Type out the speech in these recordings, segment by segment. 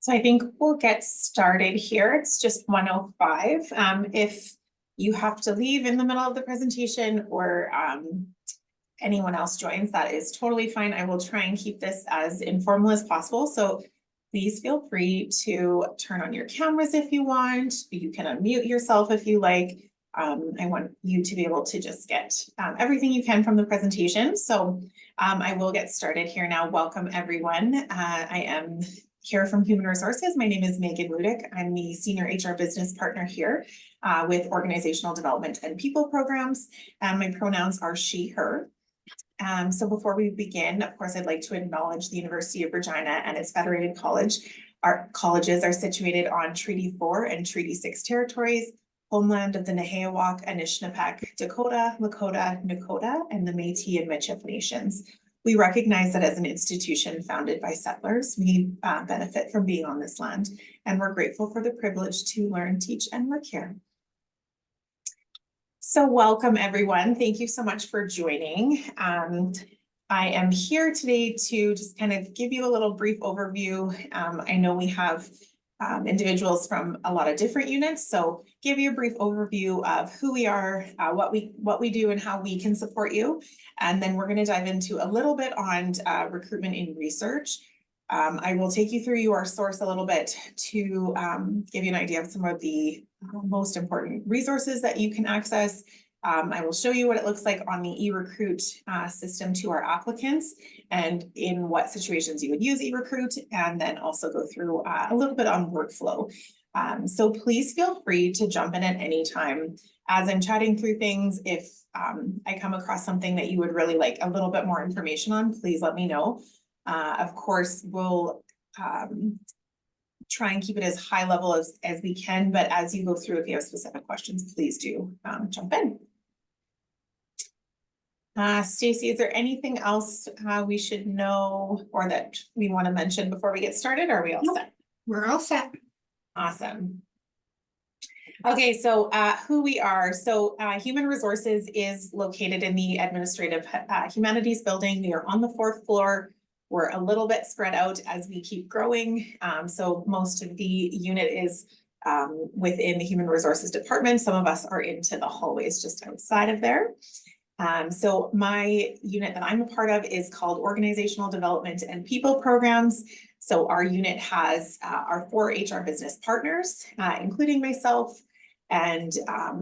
So I think we'll get started here. It's just 1:05. If you have to leave in the middle of the presentation or anyone else joins, that is totally fine. I will try and keep this as informal as possible. So please feel free to turn on your cameras if you want. You can unmute yourself if you like. I want you to be able to just get everything you can from the presentation. So I will get started here now. Welcome everyone. I am here from Human Resources. My name is Megan Ludik. I'm the Senior HR Business Partner here with Organizational Development and People Programs. My pronouns are she, her. So before we begin, of course, I'd like to acknowledge the University of Regina and its federated college. Our colleges are situated on Treaty 4 and Treaty 6 territories, homeland of the Nehiyawak, Anishinaabeg, Dakota, Lakota, Nakota, and the Métis and Michif nations. We recognize that as an institution founded by settlers, we benefit from being on this land, and we're grateful for the privilege to learn, teach, and work here. So welcome everyone. Thank you so much for joining. I am here today to just kind of give you a little brief overview. I know we have individuals from a lot of different units, so give you a brief overview of who we are, what we do, and how we can support you. And then we're going to dive into a little bit on recruitment in research. I will take you through your source a little bit to give you an idea of some of the most important resources that you can access. I will show you what it looks like on the eRecruit system to our applicants and in what situations you would use eRecruit, and then also go through a little bit on workflow. So please feel free to jump in at any time. As I'm chatting through things, if I come across something that you would really like a little bit more information on, please let me know. Of course, we'll try and keep it as high level as we can, but as you go through, if you have specific questions, please do jump in. Stacey, is there anything else we should know or that we want to mention before we get started? Or are we all set? We're all set. Awesome. Okay, so who we are. So Human Resources is located in the Administrative Humanities building. We are on the 4th floor. We're a little bit spread out as we keep growing. So most of the unit is within the Human Resources department. Some of us are into the hallways just outside of there. So my unit that I'm a part of is called Organizational Development and People Programs. So our unit has our 4 HR business partners, including myself. And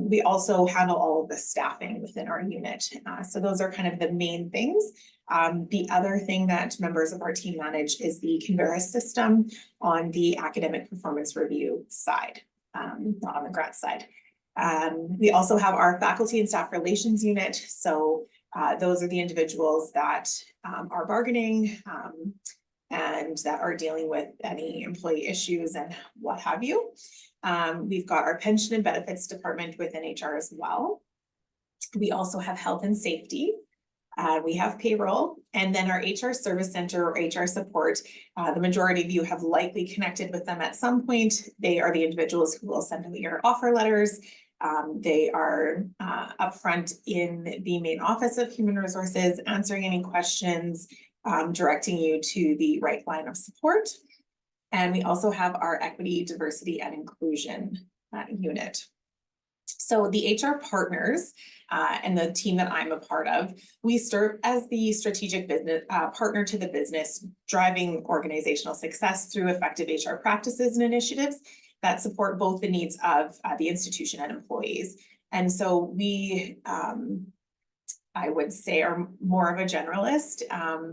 we also handle all of the staffing within our unit. So those are kind of the main things. The other thing that members of our team manage is the Converis system on the academic performance review side, not on the grad side. We also have our faculty and staff relations unit. So those are the individuals that are bargaining and that are dealing with any employee issues and what have you. We've got our pension and benefits department within HR as well. We also have health and safety. We have payroll, and then our HR service center or HR support. The majority of you have likely connected with them at some point. They are the individuals who will send out your offer letters. They are upfront in the main office of Human Resources, answering any questions, directing you to the right line of support. And we also have our equity, diversity, and inclusion unit. So the HR partners and the team that I'm a part of, we serve as the strategic business partner to the business, driving organizational success through effective HR practices and initiatives that support both the needs of the institution and employees. And so we, I would say, are more of a generalist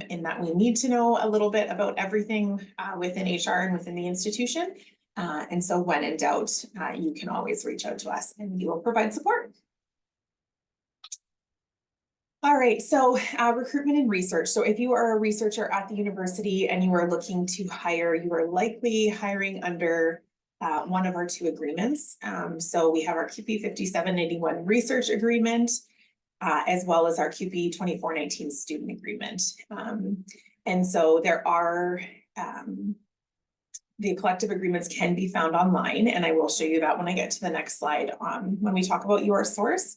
in that we need to know a little bit about everything within HR and within the institution. And so when in doubt, you can always reach out to us and we will provide support. All right, so recruitment and research. So if you are a researcher at the university and you are looking to hire, you are likely hiring under one of our 2 agreements. So we have our QP 5781 research agreement, as well as our QP 2419 student agreement. And so there are, the collective agreements can be found online, and I will show you that when I get to the next slide when we talk about your source.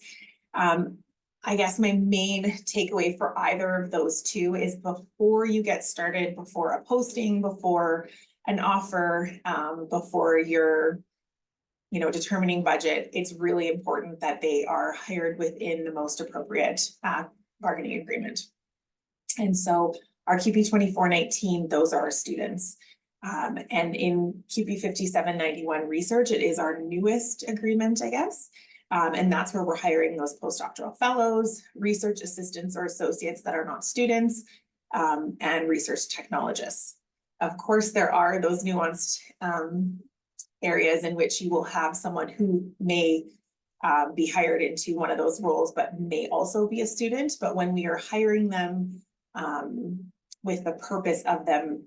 I guess my main takeaway for either of those 2 is before you get started, before a posting, before an offer before you're, determining budget, it's really important that they are hired within the most appropriate bargaining agreement. And so our QP 2419, those are our students. And in QP 5791 research, it is our newest agreement, I guess. And that's where we're hiring those postdoctoral fellows, research assistants or associates that are not students, and research technologists. Of course, there are those nuanced areas in which you will have someone who may be hired into one of those roles, but may also be a student. But when we are hiring them with the purpose of them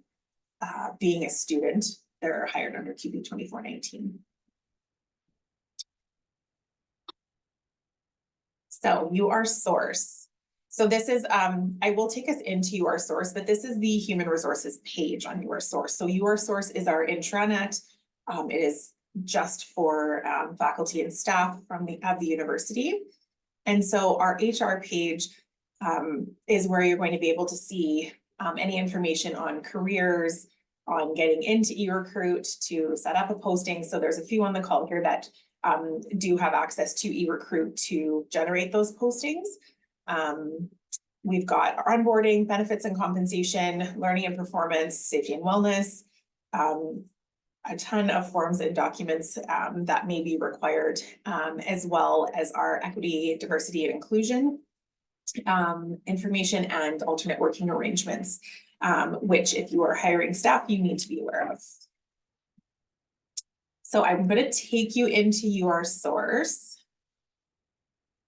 being a student, they're hired under QP 2419. So UR source. So this is, I will take us into UR source, but this is the human resources page on UR source. So UR source is our intranet. It is just for faculty and staff from of the university. And so our HR page is where you're going to be able to see any information on careers, on getting into eRecruit to set up a posting. So there's a few on the call here that do have access to eRecruit to generate those postings. We've got our onboarding, benefits and compensation, learning and performance, safety and wellness, a ton of forms and documents that may be required, as well as our equity, diversity, and inclusion information and alternate working arrangements, which if you are hiring staff, you need to be aware of. So I'm going to take you into your source.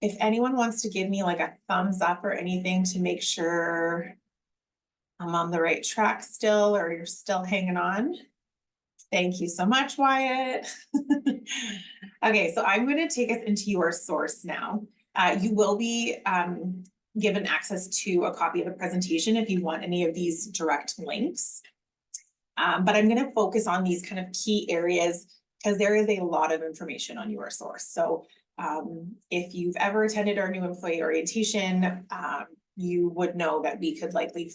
If anyone wants to give me like a thumbs up or anything to make sure I'm on the right track still, or you're still hanging on. Thank you so much, Wyatt. Okay, so I'm going to take us into your source now. You will be given access to a copy of the presentation if you want any of these direct links. But I'm going to focus on these kind of key areas because there is a lot of information on your source. So if you've ever attended our new employee orientation, you would know that we could likely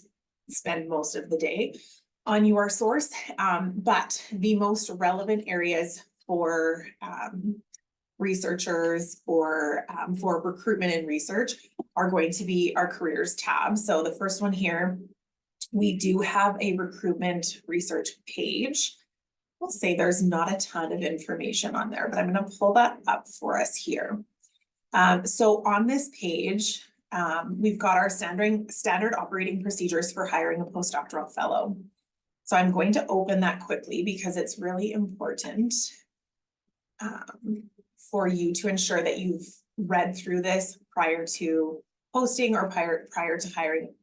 spend most of the day on your source, but the most relevant areas for researchers or for recruitment and research are going to be our careers tab. So the first one here, we do have a recruitment research page. We'll say there's not a ton of information on there, but I'm going to pull that up for us here. So on this page, we've got our standard operating procedures for hiring a postdoctoral fellow. So I'm going to open that quickly because it's really important for you to ensure that you've read through this prior to posting or prior to hiring,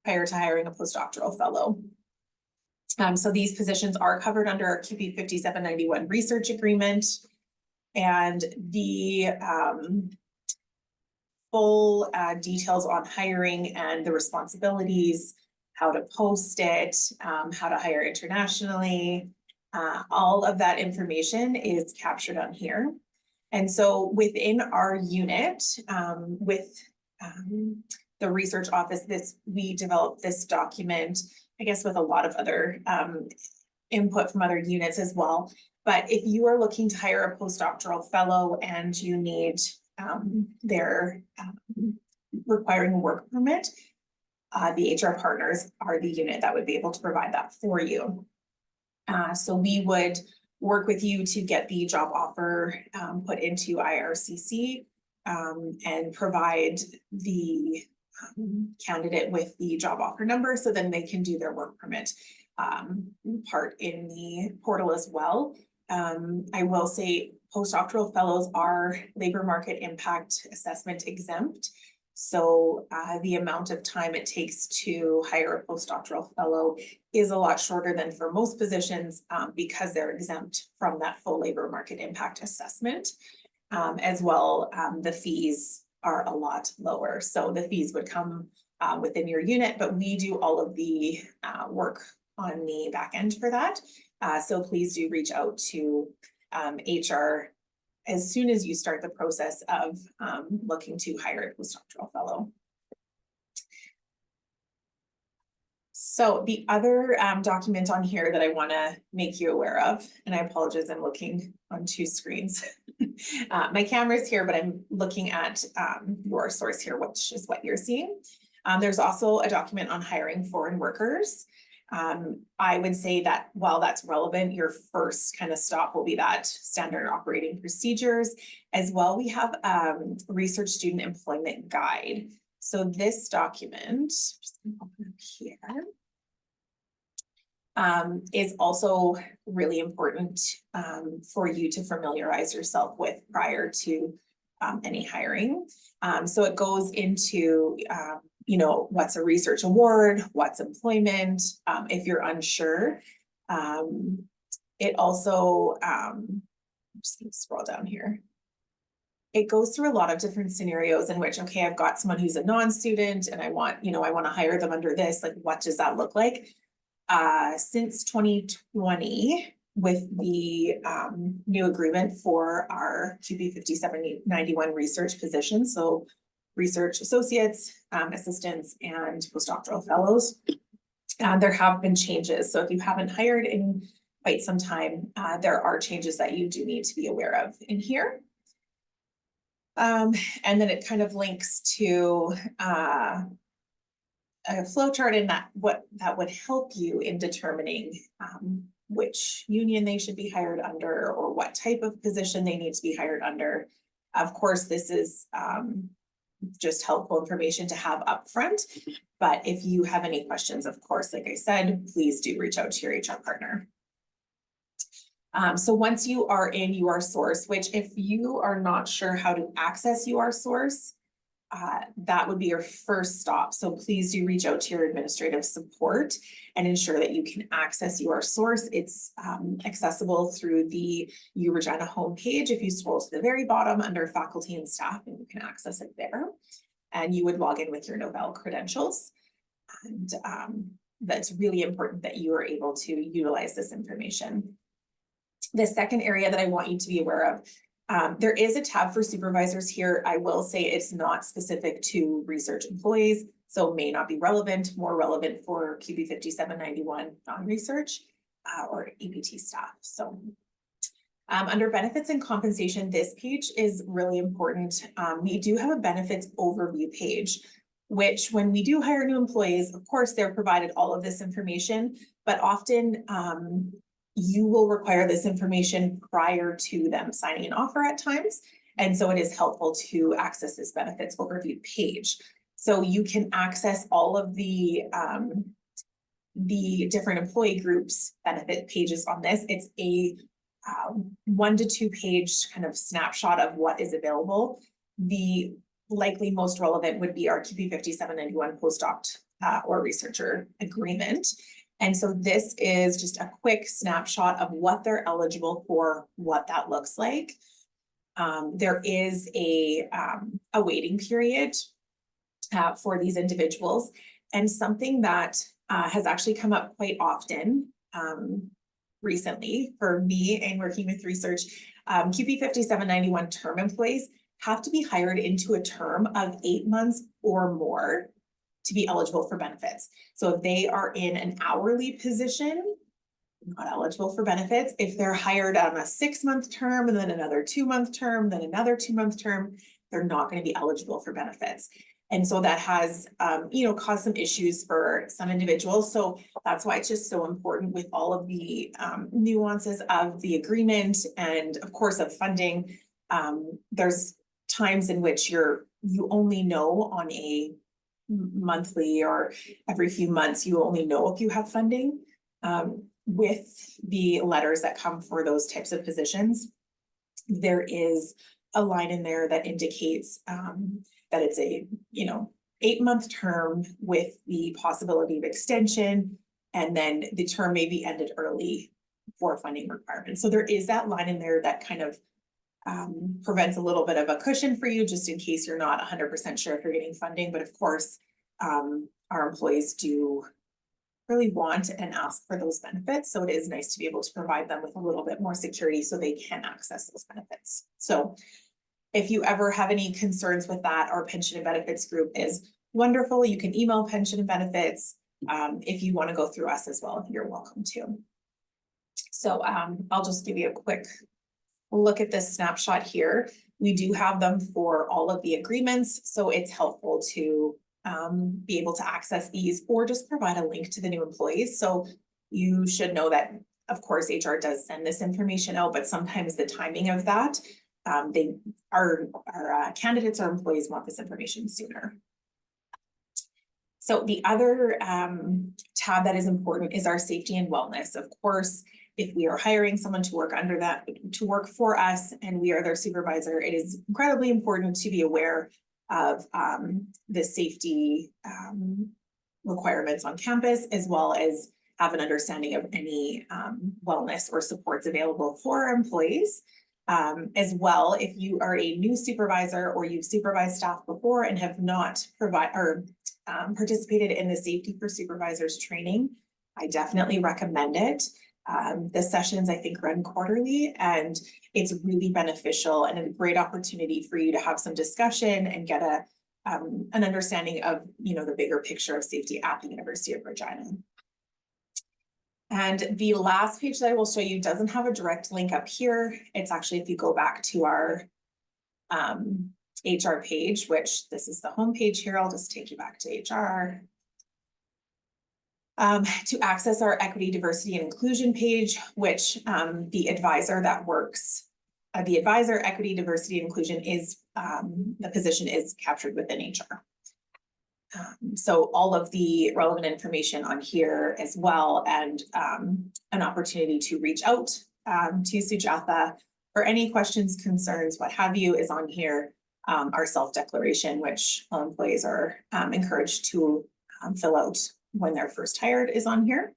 prior to hiring a postdoctoral fellow. So these positions are covered under our QP 5791 research agreement, and the full details on hiring and the responsibilities, how to post it, how to hire internationally, all of that information is captured on here. And so within our unit, with the research office, we developed this document, I guess, with a lot of other input from other units as well. But if you are looking to hire a postdoctoral fellow and you need their requiring a work permit, the HR partners are the unit that would be able to provide that for you. So we would work with you to get the job offer put into IRCC and provide the candidate with the job offer number so then they can do their work permit part in the portal as well. I will say postdoctoral fellows are labor market impact assessment exempt. So the amount of time it takes to hire a postdoctoral fellow is a lot shorter than for most positions because they're exempt from that full labor market impact assessment. As well, the fees are a lot lower. So the fees would come within your unit, but we do all of the work on the back end for that. So please do reach out to HR as soon as you start the process of looking to hire a postdoctoral fellow. So the other document on here that I want to make you aware of, and I apologize, I'm looking on two screens. My camera's here, but I'm looking at your source here, which is what you're seeing. There's also a document on hiring foreign workers. I would say that while that's relevant, your first kind of stop will be that standard operating procedures. As well, we have research student employment guide. So this document, just gonna open up here, is also really important for you to familiarize yourself with prior to any hiring. So it goes into, you know, what's a research award, what's employment, if you're unsure. It also, I'm just gonna scroll down here. It goes through a lot of different scenarios in which, okay, I've got someone who's a non-student and I want, you know, I want to hire them under this, like, what does that look like? Since 2020, with the new agreement for our QP 5791 research position, so research associates, assistants, and postdoctoral fellows, there have been changes. So if you haven't hired in quite some time, there are changes that you do need to be aware of in here. And then it kind of links to a flow chart in that that would help you in determining which union they should be hired under or what type of position they need to be hired under. Of course, this is just helpful information to have upfront, but if you have any questions, of course, like I said, please do reach out to your HR partner. So once you are in URSource, which if you are not sure how to access URSource, that would be your first stop. So please do reach out to your administrative support and ensure that you can access URSource. It's accessible through the URegina homepage. If you scroll to the very bottom under faculty and staff, and you can access it there. And you would log in with your Novell credentials. And that's really important that you are able to utilize this information. The second area that I want you to be aware of, there is a tab for supervisors here. I will say it's not specific to research employees, so may not be relevant, more relevant for QP 5791 non-research or APT staff. So under benefits and compensation, this page is really important. We do have a benefits overview page, which when we do hire new employees, of course, they're provided all of this information, but often you will require this information prior to them signing an offer at times. And so it is helpful to access this benefits overview page. So you can access all of the different employee groups benefit pages on this. It's a 1 to 2 page kind of snapshot of what is available. The likely most relevant would be our QP 5791 postdoc or researcher agreement. And so this is just a quick snapshot of what they're eligible for, what that looks like. There is a waiting period for these individuals, and something that has actually come up quite often recently for me and working with research, QP 5791 term employees have to be hired into a term of 8 months or more to be eligible for benefits. So if they are in an hourly position, not eligible for benefits. If they're hired on a 6-month term and then another 2-month term, then another 2-month term, they're not going to be eligible for benefits. And so that has, you know, caused some issues for some individuals. So that's why it's just so important with all of the nuances of the agreement and of course of funding. There's times in which you only know on a monthly or every few months, you only know if you have funding. With the letters that come for those types of positions, there is a line in there that indicates that it's a 8-month term with the possibility of extension, and then the term may be ended early for funding requirements. So there is that line in there that kind of prevents a little bit of a cushion for you, just in case you're not 100% sure if you're getting funding. But of course, our employees do really want and ask for those benefits. So it is nice to be able to provide them with a little bit more security so they can access those benefits. So if you ever have any concerns with that, our pension and benefits group is wonderful. You can email pension and benefits. if you want to go through us as well, you're welcome to. So I'll just give you a quick look at this snapshot here. We do have them for all of the agreements, so it's helpful to be able to access these or just provide a link to the new employees. So you should know that, of course, HR does send this information out, but sometimes the timing of that, our candidates or employees want this information sooner. So the other tab that is important is our safety and wellness. Of course, if we are hiring someone to work to work for us and we are their supervisor, it is incredibly important to be aware of the safety requirements on campus, as well as have an understanding of any wellness or supports available for our employees. As well, if you are a new supervisor or you've supervised staff before and have not participated in the Safety for Supervisors training, I definitely recommend it. The sessions, I think, run quarterly, and it's really beneficial and a great opportunity for you to have some discussion and get an understanding of, the bigger picture of safety at the University of Regina. And the last page that I will show you doesn't have a direct link up here. It's actually, if you go back to our HR page, which this is the home page here, I'll just take you back to HR. To access our equity, diversity, and inclusion page, which the advisor that works, the advisor, equity, diversity, and inclusion is, the position is captured within HR. So all of the relevant information on here as well, and an opportunity to reach out to Sujatha for any questions, concerns, what have you, is on here. Our self-declaration, which all employees are encouraged to fill out when they're first hired, is on here.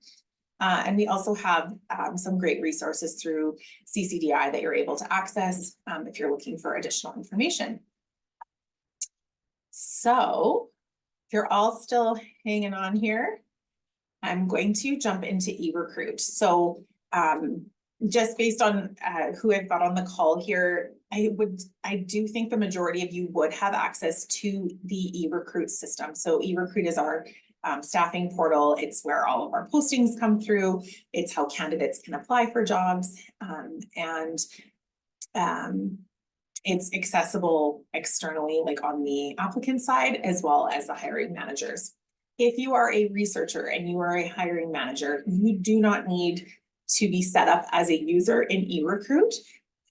And we also have some great resources through CCDI that you're able to access if you're looking for additional information. So if you're all still hanging on here, I'm going to jump into eRecruit. So just based on who I've got on the call here, I do think the majority of you would have access to the eRecruit system. So eRecruit is our staffing portal. It's where all of our postings come through. It's how candidates can apply for jobs, and it's accessible externally, like on the applicant side, as well as the hiring managers. If you are a researcher and you are a hiring manager, you do not need to be set up as a user in eRecruit.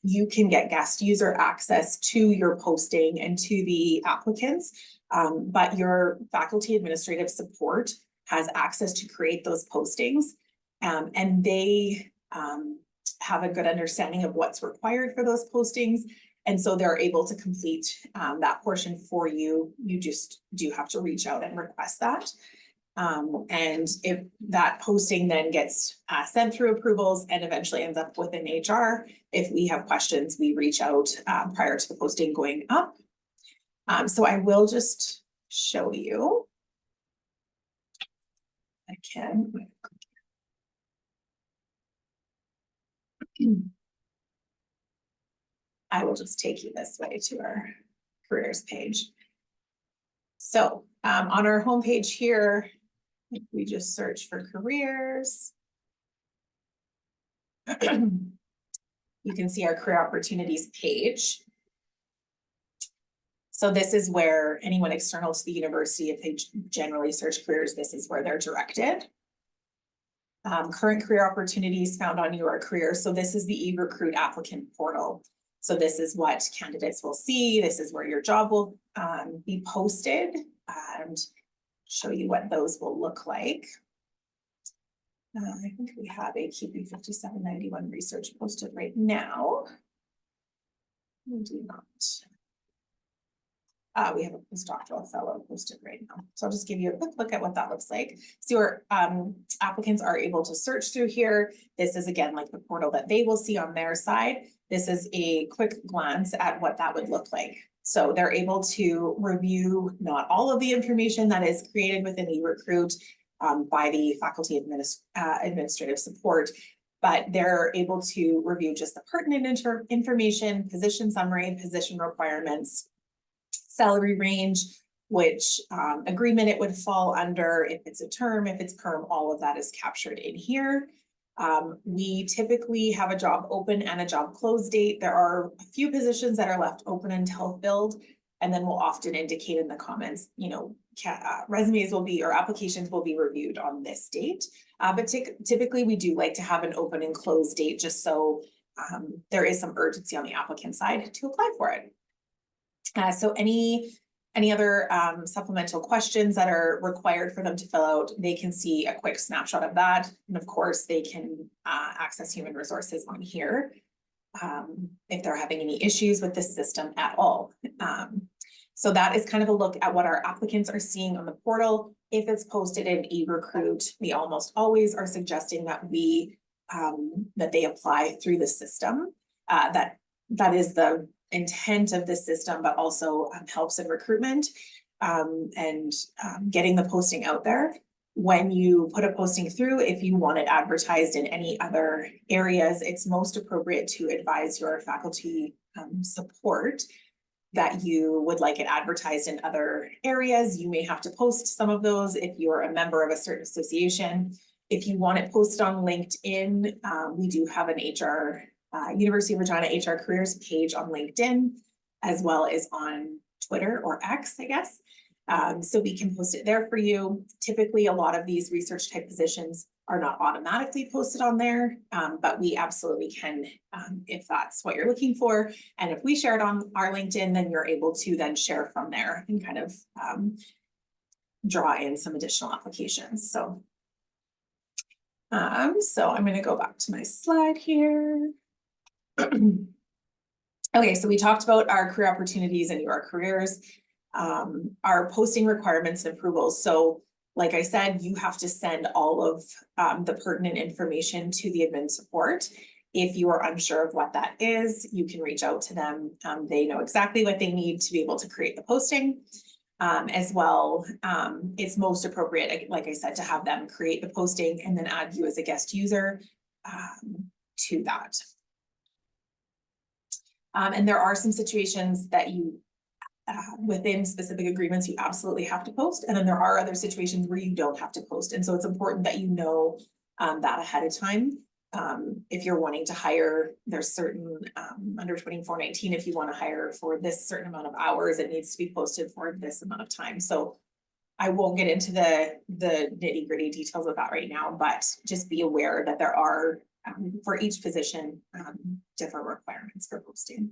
You can get guest user access to your posting and to the applicants, but your faculty administrative support has access to create those postings, and they have a good understanding of what's required for those postings. And so they're able to complete that portion for you. You just do have to reach out and request that. And if that posting then gets sent through approvals and eventually ends up within HR, if we have questions, we reach out prior to the posting going up. So I will just show you. I can. I will just take you this way to our careers page. So on our homepage here, if we just search for careers, you can see our career opportunities page. So this is where anyone external to the university, if they generally search careers, this is where they're directed. Current career opportunities found on your career. So this is the eRecruit applicant portal. So this is what candidates will see. This is where your job will be posted, and show you what those will look like. I think we have a QP 5791 research posted right now. We do not. We have a postdoctoral fellow posted right now. So I'll just give you a quick look at what that looks like. So your applicants are able to search through here. This is again like the portal that they will see on their side. This is a quick glance at what that would look like. So they're able to review not all of the information that is created within eRecruit by the faculty administrative support, but they're able to review just the pertinent information, position summary, position requirements, salary range, which agreement it would fall under, if it's a term, if it's perm, all of that is captured in here. We typically have a job open and a job close date. There are a few positions that are left open until filled, and then we'll often indicate in the comments, you know, resumes will be, or applications will be reviewed on this date. But typically we do like to have an open and close date, just so there is some urgency on the applicant side to apply for it. So any other supplemental questions that are required for them to fill out, they can see a quick snapshot of that. And of course, they can access human resources on here if they're having any issues with this system at all. So that is kind of a look at what our applicants are seeing on the portal. If it's posted in eRecruit, we almost always are suggesting that that they apply through the system. That is the intent of the system, but also helps in recruitment and getting the posting out there. When you put a posting through, if you want it advertised in any other areas, it's most appropriate to advise your faculty support that you would like it advertised in other areas. You may have to post some of those if you're a member of a certain association. If you want it posted on LinkedIn, we do have an University of Regina HR careers page on LinkedIn, as well as on Twitter or X, I guess. So we can post it there for you. Typically, a lot of these research type positions are not automatically posted on there, but we absolutely can if that's what you're looking for. And if we share it on our LinkedIn, then you're able to then share from there and kind of draw in some additional applications. So I'm going to go back to my slide here. Okay, so we talked about our career opportunities and your careers, our posting requirements and approvals. So like I said, you have to send all of the pertinent information to the admin support. If you are unsure of what that is, you can reach out to them. They know exactly what they need to be able to create the posting. As well, it's most appropriate, like I said, to have them create the posting and then add you as a guest user to that. And there are some situations that you, within specific agreements, you absolutely have to post. And then there are other situations where you don't have to post. And so it's important that you know that ahead of time. If you're wanting to hire, there's certain, under 2419, if you want to hire for this certain amount of hours, it needs to be posted for this amount of time. So I won't get into the nitty gritty details of that right now, but just be aware that there are, for each position, different requirements for posting.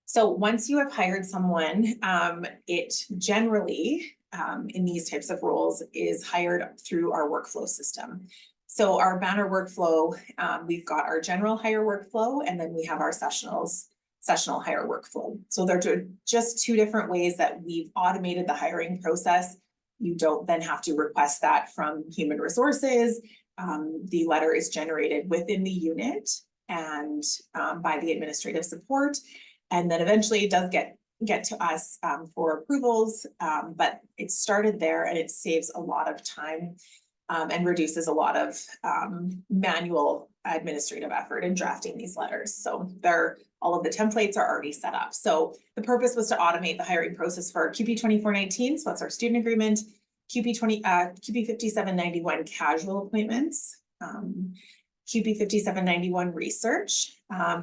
So once you have hired someone, it generally, in these types of roles, is hired through our workflow system. So our banner workflow, we've got our general hire workflow, and then we have our sessional hire workflow. So they're just two different ways that we've automated the hiring process. You don't then have to request that from human resources. The letter is generated within the unit and by the administrative support. And then eventually it does get to us for approvals, but it started there and it saves a lot of time and reduces a lot of manual administrative effort in drafting these letters. So all of the templates are already set up. So the purpose was to automate the hiring process for QP 2419. So that's our student agreement, QP 5791 casual appointments, QP 5791 research,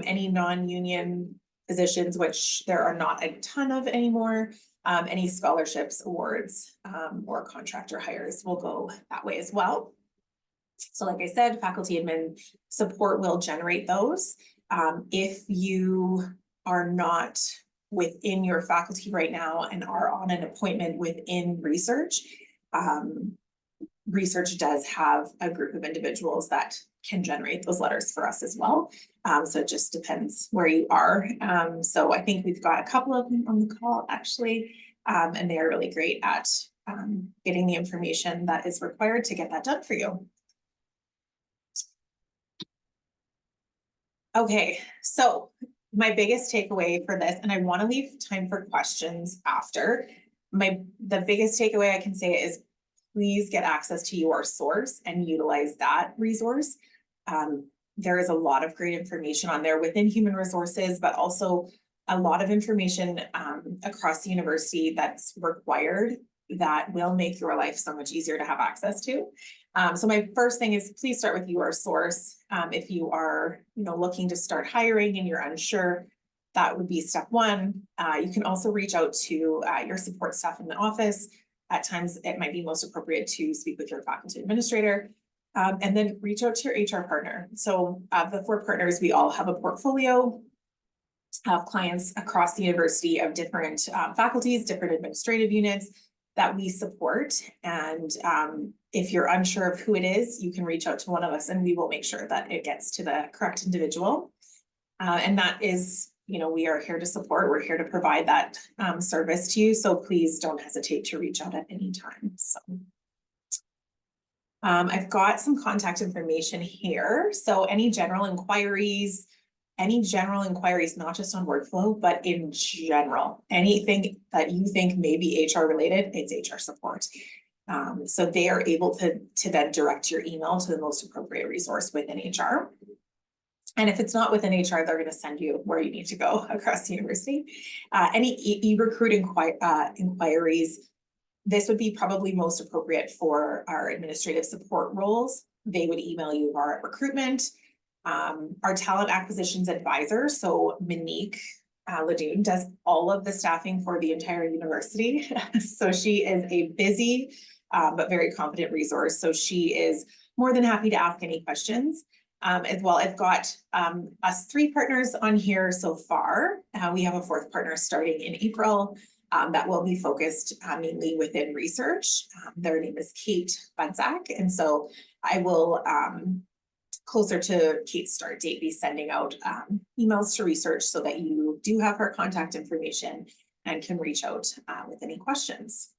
any non-union positions, which there are not a ton of anymore, any scholarships, awards, or contractor hires will go that way as well. So like I said, faculty admin support will generate those. If you are not within your faculty right now and are on an appointment within research, research does have a group of individuals that can generate those letters for us as well. So it just depends where you are. So I think we've got a couple of them on the call actually, and they are really great at getting the information that is required to get that done for you. Okay, so my biggest takeaway for this, and I want to leave time for questions after, the biggest takeaway I can say is please get access to your source and utilize that resource. There is a lot of great information on there within human resources, but also a lot of information across the university that's required that will make your life so much easier to have access to. So my first thing is please start with your source. If you are, looking to start hiring and you're unsure, that would be step one. You can also reach out to your support staff in the office. At times, it might be most appropriate to speak with your faculty administrator, and then reach out to your HR partner. So the 4 partners, we all have a portfolio of clients across the university of different faculties, different administrative units that we support. And if you're unsure of who it is, you can reach out to one of us and we will make sure that it gets to the correct individual. And that is, we are here to support. We're here to provide that service to you. So please don't hesitate to reach out at any time. So I've got some contact information here. So any general inquiries, not just on workflow, but in general, anything that you think may be HR related, it's HR support. So they are able to then direct your email to the most appropriate resource within HR. And if it's not within HR, they're going to send you where you need to go across the university. Any e-recruit inquiries, this would be probably most appropriate for our administrative support roles. They would email you via Recruitment. Our talent acquisitions advisor, so Monique Ludik, does all of the staffing for the entire university. So she is a busy but very competent resource. So she is more than happy to ask any questions. As well, I've got us 3 partners on here so far. We have a 4th partner starting in April that will be focused mainly within research. Their name is Kate Bunsack. And so I will, closer to Kate's start date, be sending out emails to research so that you do have her contact information and can reach out with any questions.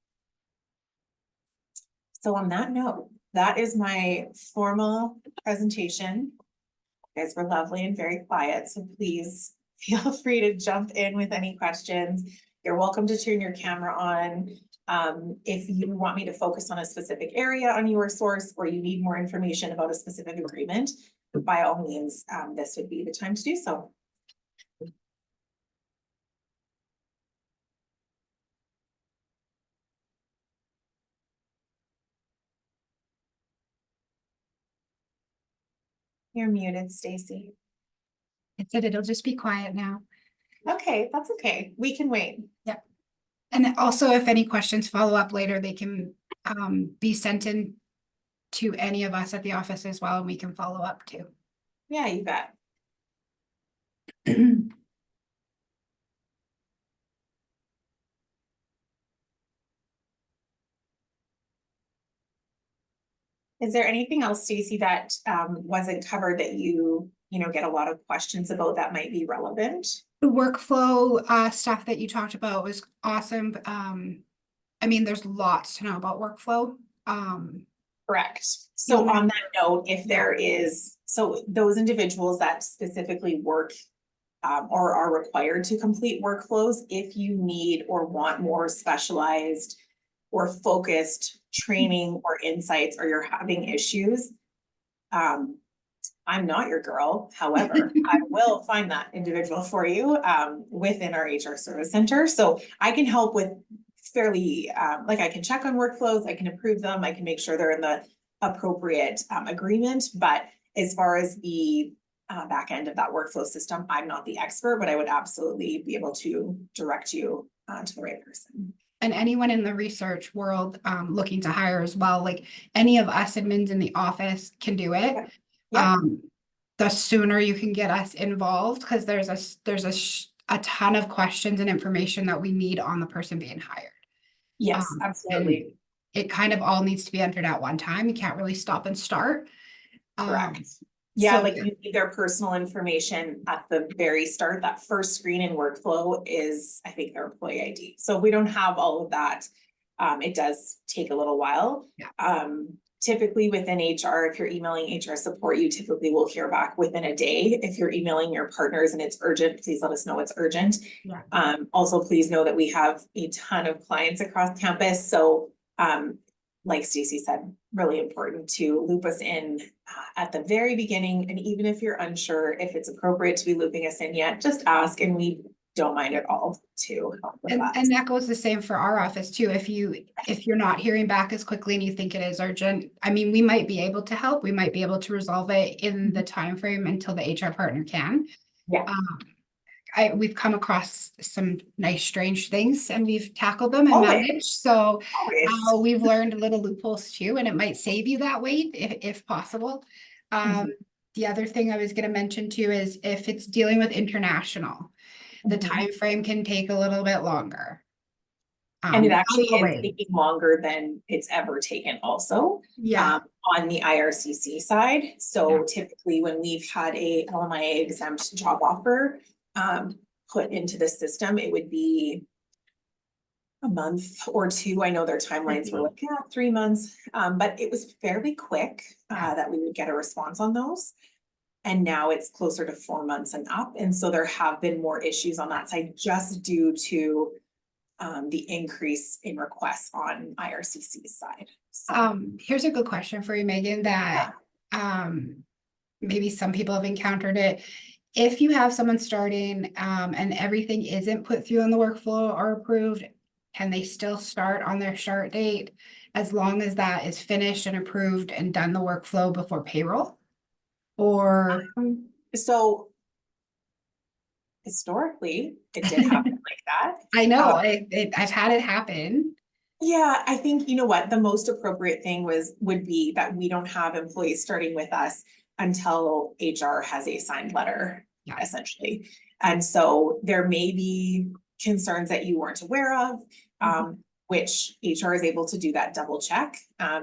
So on that note, that is my formal presentation. You guys were lovely and very quiet, so please feel free to jump in with any questions. You're welcome to turn your camera on. If you want me to focus on a specific area on your source, or you need more information about a specific agreement, by all means, this would be the time to do so. You're muted, Stacy. It said it'll just be quiet now. Okay, that's okay. We can wait. Yep. And also, if any questions follow up later, they can be sent in to any of us at the office as well, and we can follow up too. Yeah, you bet. Is there anything else, Stacy, that wasn't covered that you get a lot of questions about that might be relevant? The workflow stuff that you talked about was awesome. I mean, there's lots to know about workflow. Correct. So on that note, if there is, so those individuals that specifically work or are required to complete workflows, if you need or want more specialized or focused training or insights, or you're having issues, I'm not your girl. However, I will find that individual for you within our HR service center. So I can help with fairly, like I can check on workflows, I can approve them, I can make sure they're in the appropriate agreement. But as far as the back end of that workflow system, I'm not the expert, but I would absolutely be able to direct you to the right person. And anyone in the research world looking to hire as well, like any of us admins in the office can do it. Yeah. The sooner you can get us involved, because there's a ton of questions and information that we need on the person being hired. Yes, absolutely. It kind of all needs to be entered at one time. You can't really stop and start. Correct. Yeah, like you need their personal information at the very start. That first screen in workflow is, I think, their employee ID. So if we don't have all of that, it does take a little while. Yeah. Typically within HR, if you're emailing HR support, you typically will hear back within a day. If you're emailing your partners and it's urgent, please let us know it's urgent. Yeah. Also, please know that we have a ton of clients across campus. So like Stacy said, really important to loop us in at the very beginning. And even if you're unsure if it's appropriate to be looping us in yet, just ask and we don't mind at all to help with And, that. and that goes the same for our office too. If you're not hearing back as quickly and you think it is urgent, I mean, we might be able to help. We might be able to resolve it in the time frame until the HR partner can. Yeah. We've come across some nice, strange things and we've tackled them and Always. managed. So Always. we've learned little loopholes too, and it might save you that wait if possible. Mhm. The other thing I was going to mention too is if it's dealing with international, the Mhm. time frame can take a little bit longer. And it actually I'll is wait. taking longer than it's ever taken also. Yeah. On the IRCC side. So typically when we've had a LMIA exempt job offer put into the system, it would be a month or two. I know their timelines were like, 3 months, but it was fairly quick that we would get a response on those. And now it's closer to 4 months and up. And so there have been more issues on that side just due to the increase in requests on IRCC's side. So, Here's a good question for you, Megan, that maybe some people have encountered it. If you have someone starting and everything isn't put through on the workflow or approved, can they still start on their start date as long as that is finished and approved and done the workflow before payroll? Or so historically, it did happen like that. I know I've had it happen. Yeah, I think, you know what, the most appropriate thing would be that we don't have employees starting with us until HR has a signed letter, Yeah. essentially. And so there may be concerns that you weren't aware of, which HR is able to do that double check.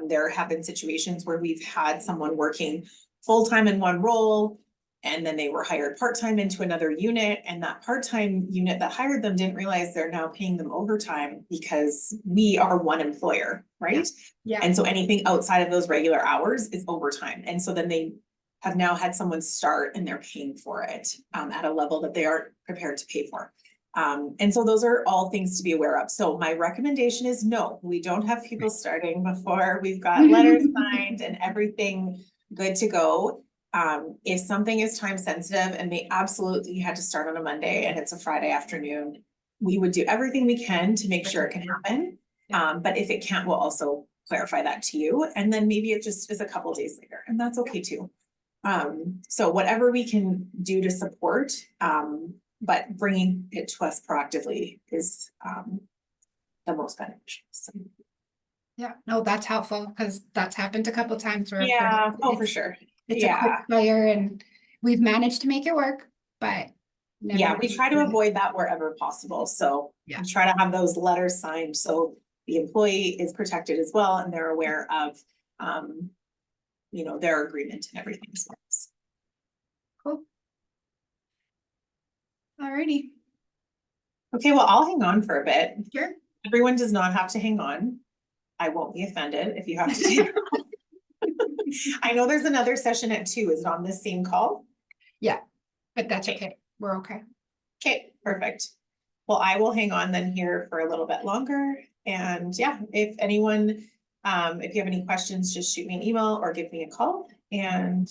There have been situations where we've had someone working full-time in one role, and then they were hired part-time into another unit, and that part-time unit that hired them didn't realize they're now paying them overtime because we are one employer, right? Yeah. And so anything outside of those regular hours is overtime. And so then they have now had someone start and they're paying for it at a level that they aren't prepared to pay for. And so those are all things to be aware of. So my recommendation is no, we don't have people starting before we've got letters signed and everything good to go. If something is time sensitive and they absolutely had to start on a Monday and it's a Friday afternoon, we would do everything we can to make sure it can happen. But if it can't, we'll also clarify that to you. And then maybe it just is a couple days later, and that's okay too. So whatever we can do to support, but bringing it to us proactively is the most beneficial. So. Yeah, no, that's helpful because that's happened a couple times where Yeah, oh, for sure. it's a quick fire and we've managed to make it work, but yeah, we try to avoid that wherever possible. So we try to have those letters signed so the employee is protected as well and they're aware of you know, their agreement and everything as well. Cool. Alrighty. Okay, well, I'll hang on for a bit. Sure. Everyone does not have to hang on. I won't be offended if you have to take. I know there's another session at 2. Is it on this same call? Yeah, but that's okay. We're okay. Okay, perfect. Well, I will hang on then here for a little bit longer. And yeah, if anyone, if you have any questions, just shoot me an email or give me a call. And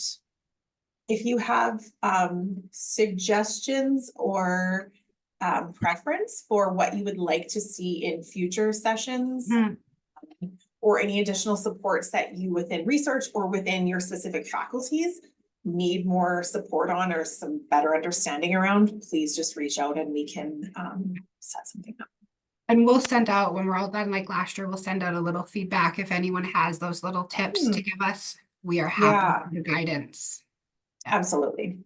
if you have suggestions or preference for what you would like to see in future sessions, or any additional supports that you within research or within your specific faculties need more support on or some better understanding around, please just reach out and we can set something up. And we'll send out, when we're all done, like last year, we'll send out a little feedback if anyone has those little tips to give us. We are happy for the guidance. Absolutely.